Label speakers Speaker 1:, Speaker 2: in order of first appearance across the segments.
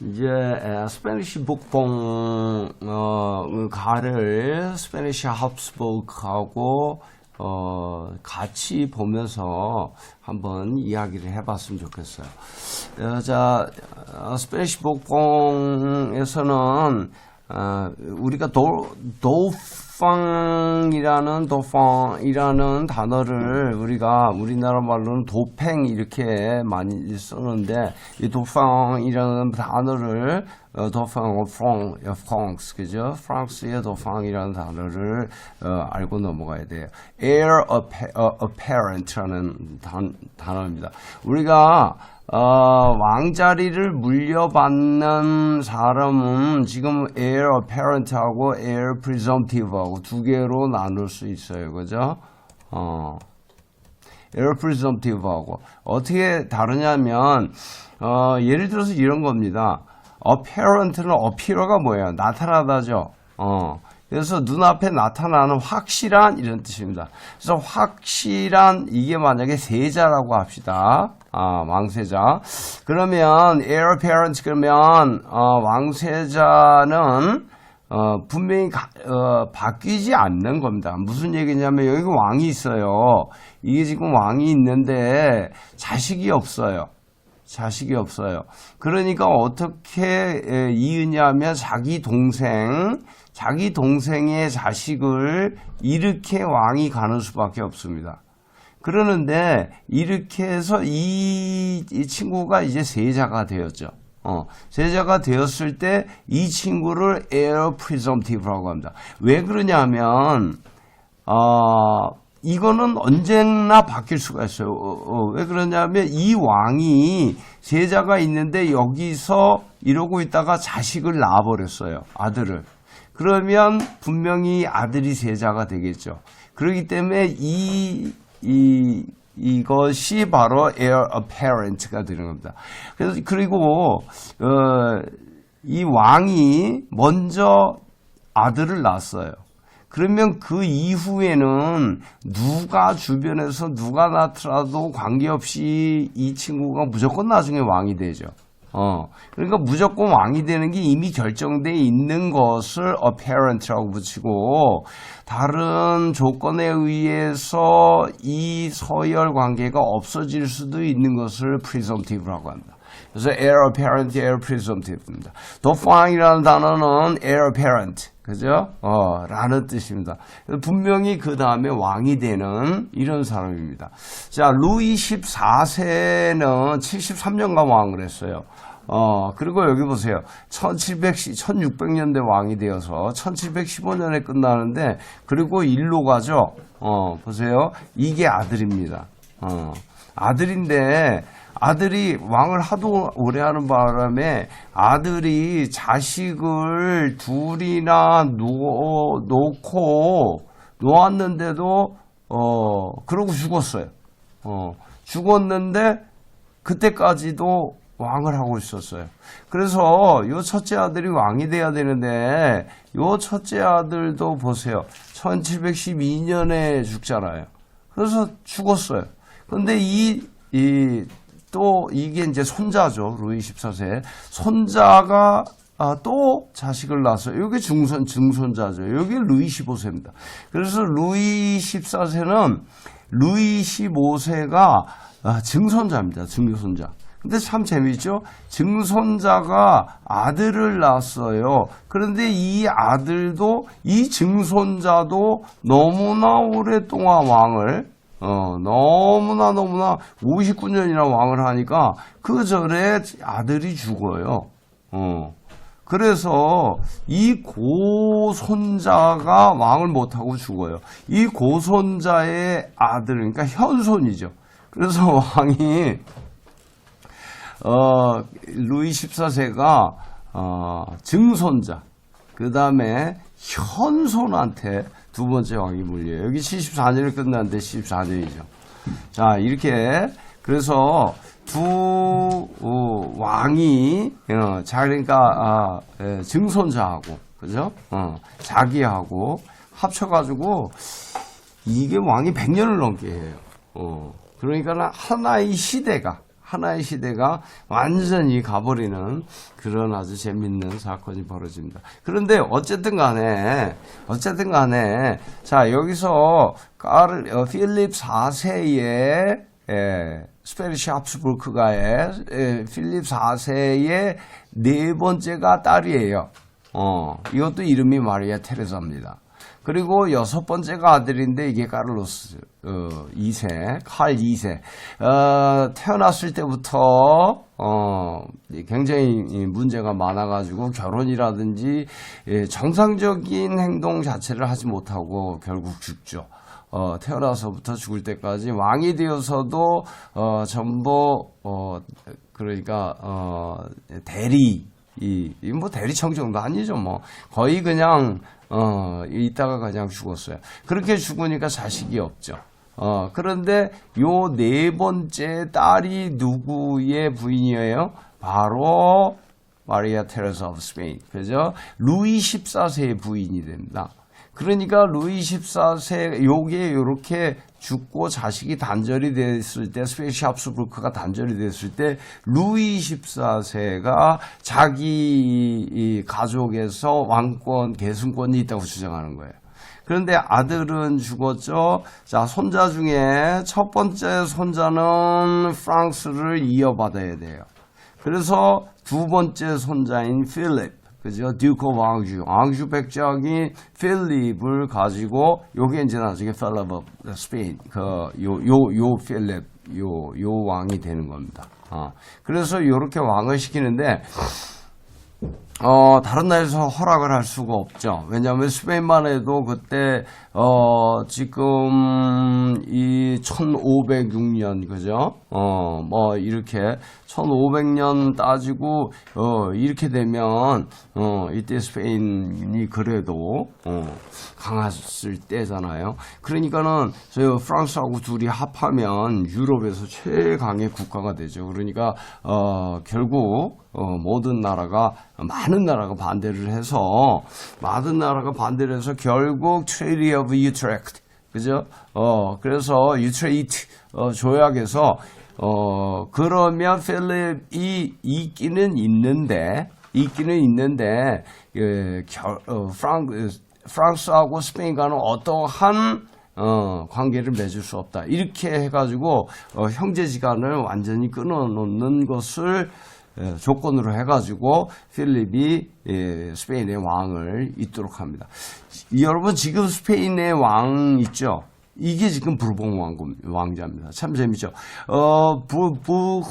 Speaker 1: 이제 스페니시 북봉 가를 스페니시 합스부르크하고 같이 보면서 한번 이야기를 해봤으면 좋겠어요. 자, 스페니시 북봉에서는 우리가 도팡이라는 단어를 우리가 우리나라 말로는 도팽 이렇게 많이 쓰는데 이 도팡이라는 단어를 프랑스 그죠? 프랑스의 도팡이라는 단어를 알고 넘어가야 돼요. heir apparent라는 단어입니다. 우리가 왕자리를 물려받는 사람은 지금 heir apparent하고 heir presumptive하고 두 개로 나눌 수 있어요. 그죠? heir presumptive하고 어떻게 다르냐면 예를 들어서 이런 겁니다. apparent는 appear가 뭐예요? 나타나다죠. 그래서 눈앞에 나타나는 확실한 이런 뜻입니다. 그래서 확실한 이게 만약에 세자라고 합시다. 왕세자. 그러면 heir apparent 그러면 왕세자는 분명히 바뀌지 않는 겁니다. 무슨 얘기냐면 여기 왕이 있어요. 이게 지금 왕이 있는데 자식이 없어요. 자식이 없어요. 그러니까 어떻게 이으냐면 자기 동생의 자식을 이렇게 왕이 가는 수밖에 없습니다. 그러는데 이렇게 해서 이 친구가 이제 세자가 되었죠. 세자가 되었을 때 이 친구를 heir presumptive라고 합니다. 왜 그러냐면 이거는 언제나 바뀔 수가 있어요. 왜 그러냐면 이 왕이 세자가 있는데 여기서 이러고 있다가 자식을 낳아버렸어요. 아들을. 그러면 분명히 아들이 세자가 되겠죠. 그렇기 때문에 이것이 바로 heir apparent가 되는 겁니다. 그래서 그리고 이 왕이 먼저 아들을 낳았어요. 그러면 그 이후에는 누가 주변에서 누가 낳더라도 관계없이 이 친구가 무조건 나중에 왕이 되죠. 그러니까 무조건 왕이 되는 게 이미 결정되어 있는 것을 apparent라고 붙이고 다른 조건에 의해서 이 서열 관계가 없어질 수도 있는 것을 presumptive라고 합니다. 그래서 heir apparent, heir presumptive입니다. dauphin이라는 단어는 heir apparent, 그죠? 라는 뜻입니다. 분명히 그 다음에 왕이 되는 이런 사람입니다. 자, 루이 14세는 73년간 왕을 했어요. 그리고 여기 보세요. 1600년대 왕이 되어서 1715년에 끝나는데, 그리고 일로 가죠. 보세요. 이게 아들입니다. 아들인데, 아들이 왕을 하도 오래 하는 바람에 아들이 자식을 둘이나 놓고 놓았는데도 그러고 죽었어요. 죽었는데 그때까지도 왕을 하고 있었어요. 그래서 요 첫째 아들이 왕이 돼야 되는데 요 첫째 아들도 보세요. 1712년에 죽잖아요. 그래서 죽었어요. 근데 또 이게 이제 손자죠. 루이 14세. 손자가 또 자식을 낳았어요. 이게 증손자죠. 여기 루이 15세입니다. 그래서 루이 14세는 루이 15세가 증손자입니다. 증손자. 근데 참 재미있죠? 증손자가 아들을 낳았어요. 그런데 이 아들도 이 증손자도 너무나 오랫동안 왕을 너무나 59년이나 왕을 하니까 그 전에 아들이 죽어요. 그래서 이 고손자가 왕을 못하고 죽어요. 이 고손자의 아들, 그러니까 현손이죠. 그래서 왕이 루이 14세가 증손자, 그 다음에 현손한테 두 번째 왕이 물려요. 여기 74년을 끝났는데 14년이죠. 자, 이렇게 그래서 두 왕이 그러니까 증손자하고 그죠? 자기하고 합쳐가지고 이게 왕이 100년을 넘게 해요. 그러니까 하나의 시대가 하나의 시대가 완전히 가버리는 그런 아주 재밌는 사건이 벌어집니다. 그런데 어쨌든 간에 자 여기서 필립 4세의 스페니시 합스부르크가의 필립 4세의 네 번째가 딸이에요. 이것도 이름이 마리아 테레사입니다. 그리고 여섯 번째가 아들인데 이게 카를로스 2세, 칼 2세. 태어났을 때부터 굉장히 문제가 많아가지고 결혼이라든지 정상적인 행동 자체를 하지 못하고 결국 죽죠. 태어나서부터 죽을 때까지 왕이 되어서도 전부 그러니까 대리 뭐 대리청 정도 아니죠. 뭐 거의 그냥 있다가 그냥 죽었어요. 그렇게 죽으니까 자식이 없죠. 그런데 요 네 번째 딸이 누구의 부인이에요? 바로 마리아 테레사 오브 스페인. 그죠? 루이 14세의 부인이 됩니다. 그러니까 루이 14세 요게 요렇게 죽고 자식이 단절이 됐을 때 스페니시 합스부르크가 단절이 됐을 때 루이 14세가 자기 이 가족에서 왕권 계승권이 있다고 주장하는 거예요. 그런데 아들은 죽었죠. 자, 손자 중에 첫 번째 손자는 프랑스를 이어받아야 돼요. 그래서 두 번째 손자인 필립, 그죠? 듀크 오브 앙주, 앙주 백작이 필립을 가지고 요게 이제 나중에 필립 오브 스페인, 요 필립, 요 왕이 되는 겁니다. 그래서 요렇게 왕을 시키는데 다른 나라에서 허락을 할 수가 없죠. 왜냐하면 스페인만 해도 그때 지금 이 1506년 그죠? 뭐 이렇게 1500년 따지고 이렇게 되면 이때 스페인이 그래도 강했을 때잖아요. 그러니까는 저희 프랑스하고 둘이 합하면 유럽에서 최강의 국가가 되죠. 그러니까 결국 모든 나라가 많은 나라가 반대를 해서 결국 Treaty of Utrecht 그죠? 그래서 유트레이트 조약에서 그러면 필립이 있기는 있는데 프랑스하고 스페인과는 어떠한 관계를 맺을 수 없다. 이렇게 해가지고 형제지간을 완전히 끊어놓는 것을 조건으로 해가지고 필립이 스페인의 왕을 잇도록 합니다. 여러분 지금 스페인의 왕 있죠? 이게 지금 부르봉 왕자입니다. 참 재밌죠? 부르봉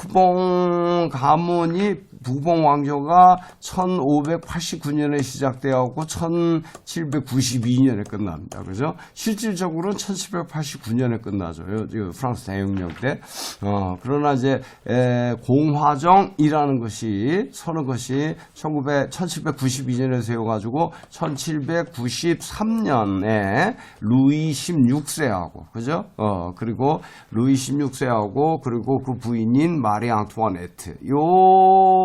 Speaker 1: 가문이 부르봉 왕조가 1589년에 시작되었고 1792년에 끝납니다. 그죠? 실질적으로는 1789년에 끝나죠. 프랑스 대혁명 때. 그러나 이제 공화정이라는 것이 서는 것이 1792년에 세워가지고 1793년에 루이 16세하고 그죠? 그리고 루이 16세하고 그리고 그 부인인 마리 앙투아네트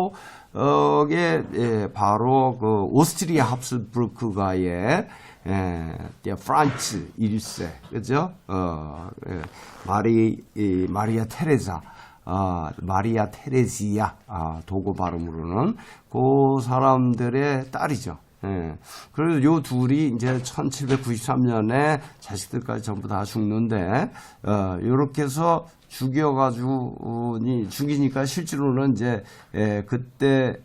Speaker 1: 요게 바로 그 오스트리아 합스부르크가의 프란츠 1세 그죠? 마리아 테레사 마리아 테레지아 도고 발음으로는 그 사람들의 딸이죠. 그래서 요 둘이 이제 1793년에 자식들까지 전부 다 죽는데, 요렇게 해서 죽이니까 실제로는 이제, 그때,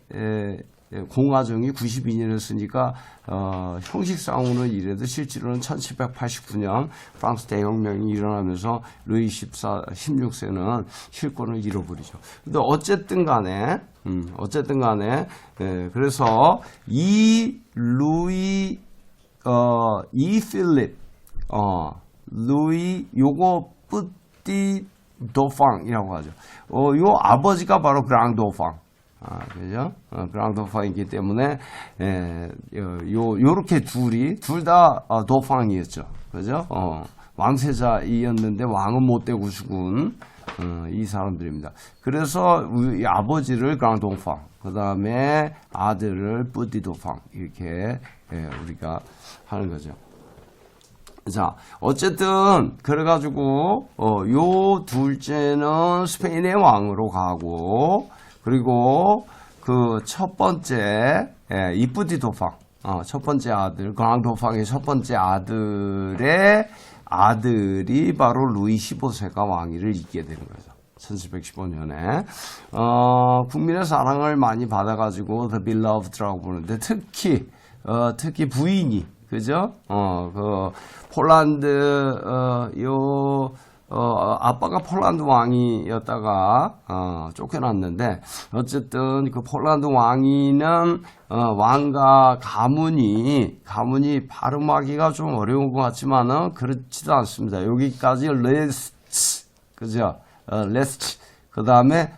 Speaker 1: 공화정이 92년이었으니까, 형식상으로는 이래도 실제로는 1789년 프랑스 대혁명이 일어나면서 루이 16세는 실권을 잃어버리죠. 근데 어쨌든 간에, 그래서 이 필립, 루이, 요거 뿌띠 도팡이라고 하죠. 요 아버지가 바로 그랑도팡. 그죠? 그랑도팡이기 때문에, 요렇게 둘 다 도팡이었죠. 그죠? 왕세자이었는데 왕은 못 되고 죽은, 이 사람들입니다. 그래서 이 아버지를 그랑도팡, 그 다음에 아들을 뿌띠도팡, 이렇게, 우리가 하는 거죠. 자, 어쨌든 그래가지고 요 둘째는 스페인의 왕으로 가고, 그리고 그 첫 번째 이쁘디 도팡, 첫 번째 아들 그랑 도팡의 첫 번째 아들의 아들이 바로 루이 15세가 왕위를 잇게 되는 거죠. 1715년에 국민의 사랑을 많이 받아가지고 The Beloved라고 부르는데 특히 부인이 그죠? 그 폴란드 아빠가 폴란드 왕이었다가 쫓겨났는데 어쨌든 그 폴란드 왕위는 왕과 가문이 발음하기가 좀 어려운 것 같지만은 그렇지도 않습니다. 여기까지 레스츠 그죠? 레스츠 그 다음에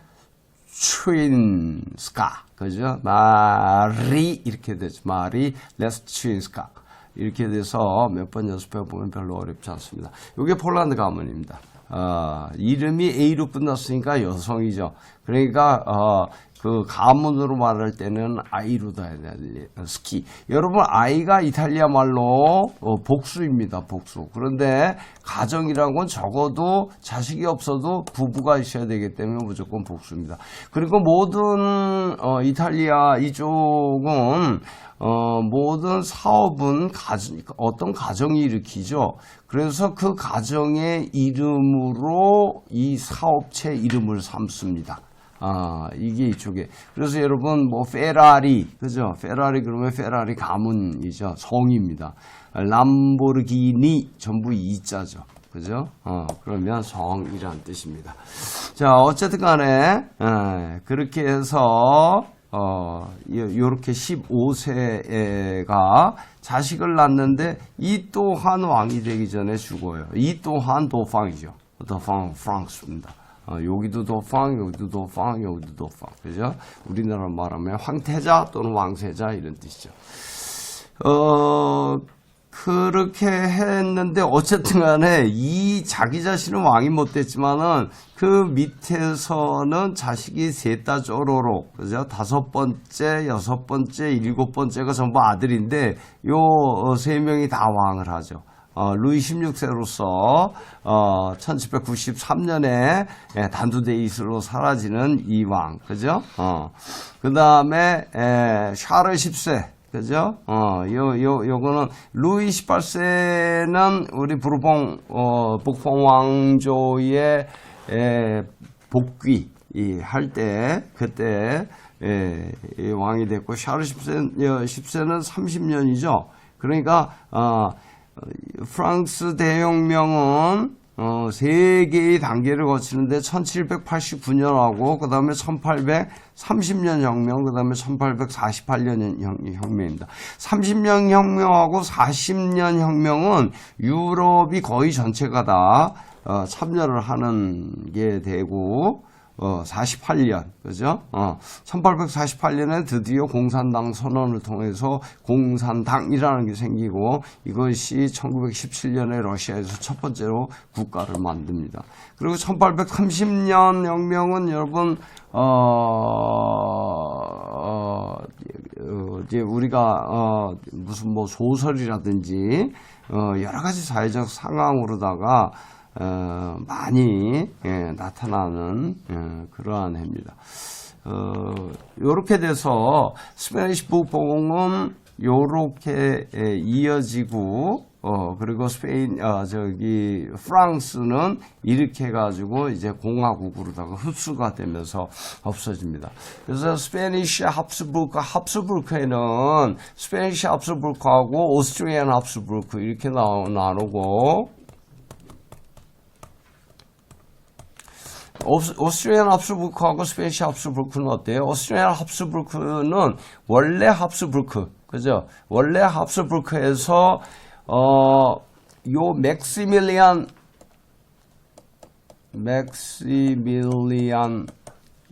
Speaker 1: 추인스카 그죠? 마리 이렇게 되죠. 마리 레스츠인스카 이렇게 돼서 몇 번 연습해 보면 별로 어렵지 않습니다. 이게 폴란드 가문입니다. 이름이 A로 끝났으니까 여성이죠. 그러니까 그 가문으로 말할 때는 I로 해야 돼. 스키. 여러분 I가 이탈리아 말로 복수입니다. 복수. 그런데 가정이란 건 적어도 자식이 없어도 부부가 있어야 되기 때문에 무조건 복수입니다. 그리고 모든 이탈리아 이쪽은 모든 사업은 어떤 가정이 일으키죠. 그래서 그 가정의 이름으로 이 사업체 이름을 삼습니다. 이게 이쪽에. 그래서 여러분, 페라리, 그죠? 페라리 그러면 페라리 가문이죠. 성입니다. 람보르기니, 전부 이자죠. 그죠? 그러면 성이란 뜻입니다. 자, 어쨌든 간에, 그렇게 해서, 요렇게 15세가 자식을 낳는데, 이 또한 왕이 되기 전에 죽어요. 이 또한 도팡이죠. 도팡, 프랑스입니다. 여기도 도팡, 여기도 도팡, 여기도 도팡. 그죠? 우리나라 말하면 황태자 또는 왕세자 이런 뜻이죠. 그렇게 했는데 어쨌든 간에 이 자기 자신은 왕이 못 됐지만은 그 밑에서는 자식이 셋 다 쪼로록 그죠? 5번째, 6번째, 7번째가 전부 아들인데 요 3명이 다 왕을 하죠. 루이 16세로서 1793년에 단두데이스로 사라지는 이 왕, 그죠? 그 다음에 샤를 10세, 그죠? 요거는 루이 18세는 우리 북펑 왕조의 복귀 할 때 그때 왕이 됐고 샤를 10세는 30년이죠. 그러니까 프랑스 대혁명은 3개의 단계를 거치는데 1789년하고 그 다음에 1830년 혁명, 그 다음에 1848년 혁명입니다. 30년 혁명하고 40년 혁명은 유럽이 거의 전체가 다 참여를 하는 게 되고 48년, 그죠? 1848년에 드디어 공산당 선언을 통해서 공산당이라는 게 생기고 이것이 1917년에 러시아에서 첫 번째로 국가를 만듭니다. 그리고 1830년 혁명은 여러분, 이제 우리가, 무슨 소설이라든지, 여러 가지 사회적 상황으로다가 많이 나타나는 그러한 해입니다. 요렇게 돼서 스페니시 북봉은 요렇게 이어지고 그리고 프랑스는 이렇게 해가지고 이제 공화국으로다가 흡수가 되면서 없어집니다. 그래서 스페니시 합스부르크에는 스페니시 합스부르크하고 오스트리안 합스부르크 이렇게 나누고 오스트리안 합스부르크하고 스페니시 합스부르크는 어때요? 오스트리안 합스부르크는 원래 합스부르크, 그죠? 원래 합스부르크에서 요 맥시밀리안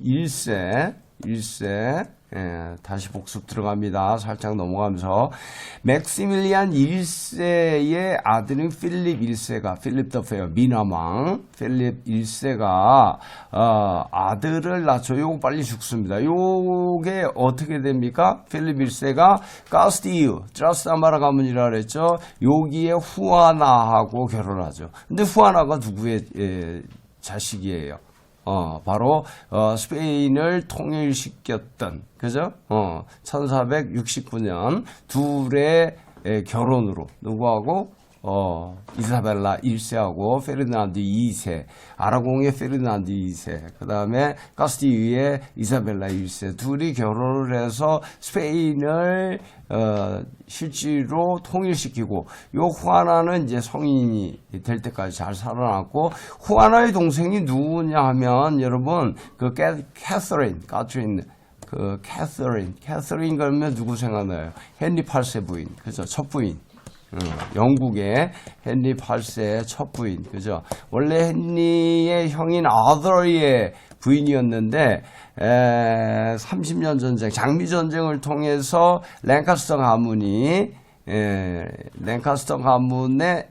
Speaker 1: 1세 다시 복습 들어갑니다. 살짝 넘어가면서 맥시밀리안 1세의 아들인 필립 1세가 필립 더 페어 미남왕 필립 1세가 아들을 낳죠. 요거 빨리 죽습니다. 요게 어떻게 됩니까? 필립 1세가 가스티유 트라스타마라 가문이라 그랬죠. 여기에 후아나하고 결혼하죠. 근데 후아나가 누구의 자식이에요? 바로 스페인을 통일시켰던 그죠? 1469년 둘의 결혼으로 누구하고 이사벨라 1세하고 페르난드 2세, 아라공의 페르난드 2세, 그 다음에 카스티유의 이사벨라 1세 둘이 결혼을 해서 스페인을 실제로 통일시키고 요 후아나는 이제 성인이 될 때까지 잘 살아남고 후아나의 동생이 누구냐 하면 여러분 그 캐서린 그러면 누구 생각나요? 헨리 8세 부인 그죠? 첫 부인. 영국의 헨리 8세의 첫 부인, 그죠? 원래 헨리의 형인 아더의 부인이었는데, 30년 전쟁, 장미 전쟁을 통해서 랭카스터 가문이, 랭카스터 가문의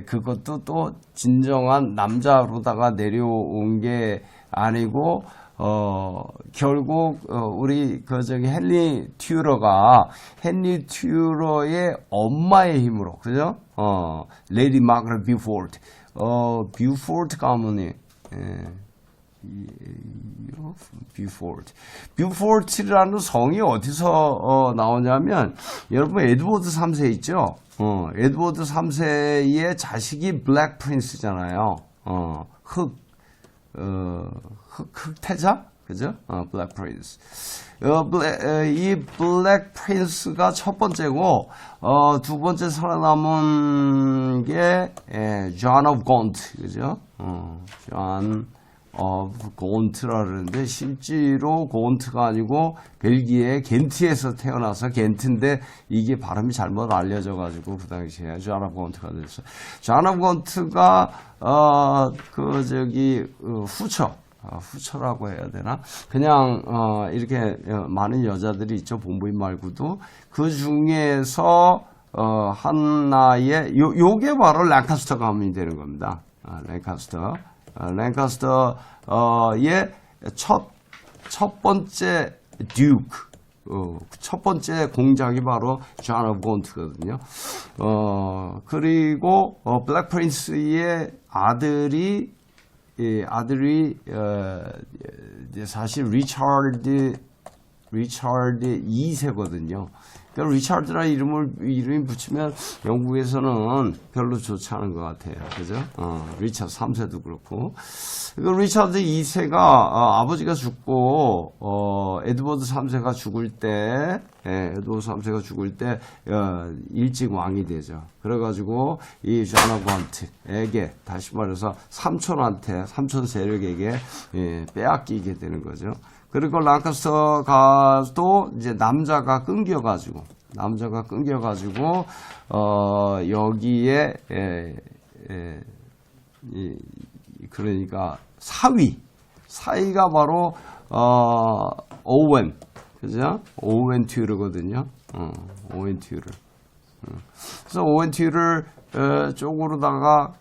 Speaker 1: 그것도 또 진정한 남자로다가 내려온 게 아니고, 결국, 우리, 헨리 튜러의 엄마의 힘으로, 그죠? 레이디 마그렛 뷰포트, 뷰포트 가문이, 뷰포트라는 성이 어디서 나오냐면, 여러분, 에드워드 3세 있죠? 에드워드 3세의 자식이 블랙 프린스잖아요. 흑태자? 그죠? 블랙 프린스. 이 블랙 프린스가 첫 번째고, 두 번째 살아남은 게, 존 오브 곤트. 그죠? 존 오브 곤트라 그러는데, 실제로 곤트가 아니고, 벨기에 겐트에서 태어나서 겐트인데, 이게 발음이 잘못 알려져가지고, 그 당시에 존 오브 곤트가 됐어요. 존 오브 곤트가, 후처라고 해야 되나? 그냥, 이렇게 많은 여자들이 있죠. 본부인 말고도. 그 중에서, 하나의, 요게 바로 랭카스터 가문이 되는 겁니다. 랭카스터의 첫 번째 듀크. 첫 번째 공작이 바로 존 오브 곤트거든요. 그리고, 블랙 프린스의 아들이 사실 리차드 2세거든요. 그러니까 리차드라는 이름이 붙이면 영국에서는 별로 좋지 않은 것 같아요. 그죠? 리차드 3세도 그렇고. 그 리차드 2세가 아버지가 죽고 에드워드 3세가 죽을 때 일찍 왕이 되죠. 그래가지고 이 존 오브 곤트에게 다시 말해서 삼촌 세력에게 빼앗기게 되는 거죠. 그리고 랑카스터가도 이제 남자가 끊겨가지고 여기에 그러니까 사위가 바로 오웬, 그죠? 오웬 튜르거든요. 오웬 튜르. 그래서 오웬 튜르 쪽으로다가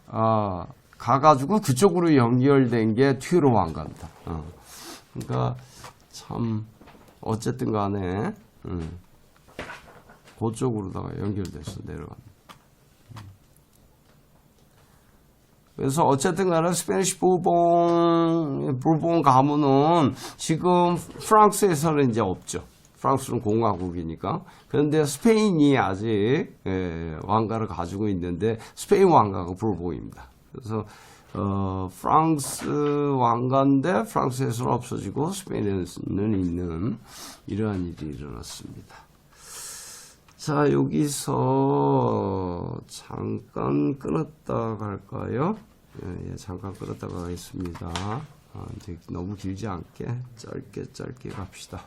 Speaker 1: 가가지고 그쪽으로 연결된 게 튜르 왕가입니다. 그러니까 참 어쨌든 간에 그쪽으로다가 연결돼서 내려갑니다. 그래서 어쨌든 간에 스페니쉬 부르봉 가문은 지금 프랑스에서는 이제 없죠. 프랑스는 공화국이니까. 그런데 스페인이 아직 왕가를 가지고 있는데 스페인 왕가가 부르봉입니다. 그래서 프랑스 왕가인데 프랑스에서는 없어지고 스페인에는 있는 이러한 일이 일어났습니다. 자, 여기서 잠깐 끊었다 갈까요? 잠깐 끊었다 가겠습니다. 너무 길지 않게 짧게 갑시다.